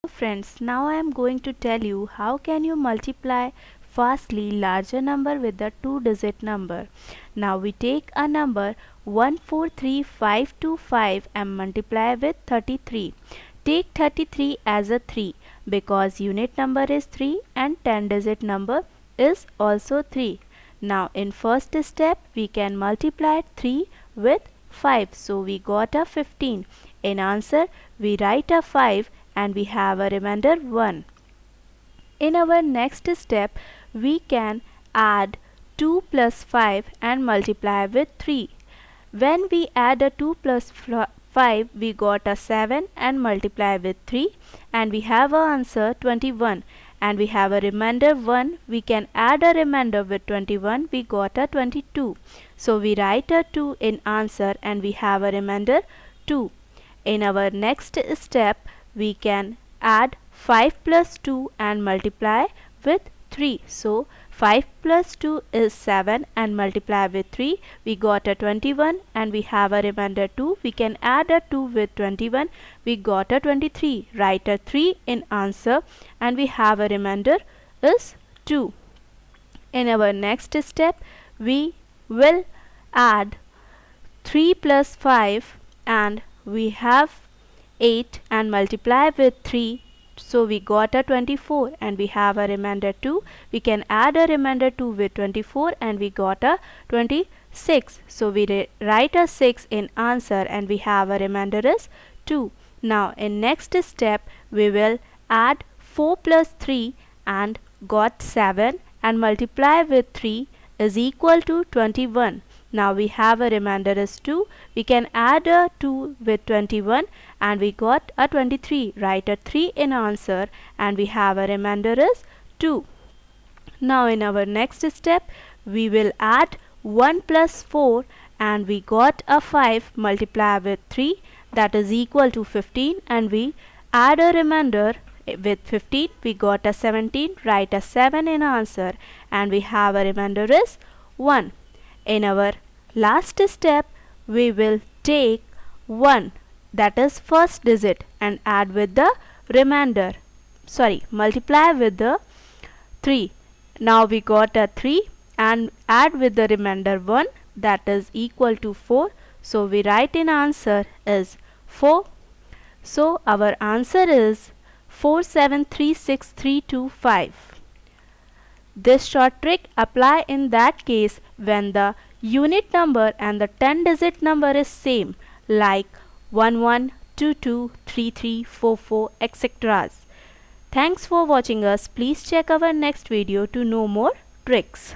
Friends, now I am going to tell you how can you multiply fastly larger number with the two-digit number. Now we take a number 143525 and multiply with 33. Take 33 as a 3 because unit number is 3 and 10-digit number is also 3. Now in first step we can multiply 3 with 5, so we got a 15. In answer we write a 5 and we have a remainder 1. In our next step we can add 2 plus 5 and multiply with 3. When we add a 2 plus 5 we got a 7 and multiply with 3 and we have our answer 21 and we have a remainder 1. We can add a remainder with 21, we got a 22. So we write a 2 in answer and we have a remainder 2. In our next step we can add 5 plus 2 and multiply with 3. So 5 plus 2 is 7 and multiply with 3. We got a 21 and we have a remainder 2. We can add a 2 with 21. We got a 23. Write a 3 in answer and we have a remainder is 2. In our next step we will add 3 plus 5 and we have 8 and multiply with 3, so we got a 24 and we have a remainder 2. We can add a remainder 2 with 24 and we got a 26. So we write a 6 in answer and we have a remainder is 2. Now in next step we will add 4 plus 3 and got 7 and multiply with 3 is equal to 21. Now we have a remainder is 2. We can add a 2 with 21 and we got a 23. Write a 3 in answer and we have a remainder is 2. Now in our next step we will add 1 plus 4 and we got a 5 multiply with 3 that is equal to 15 and we add a remainder with 15. We got a 17. Write a 7 in answer and we have a remainder is 1. In our last step we will take 1 that is first digit and add with the remainder, multiply with the 3. Now we got a 3 and add with the remainder 1 that is equal to 4. So we write in answer is 4. So our answer is 4736325. This short trick apply in that case when the unit number and the 10-digit number is same, like 11, 22, 33, 44, etc. Thanks for watching us. Please check our next video to know more tricks.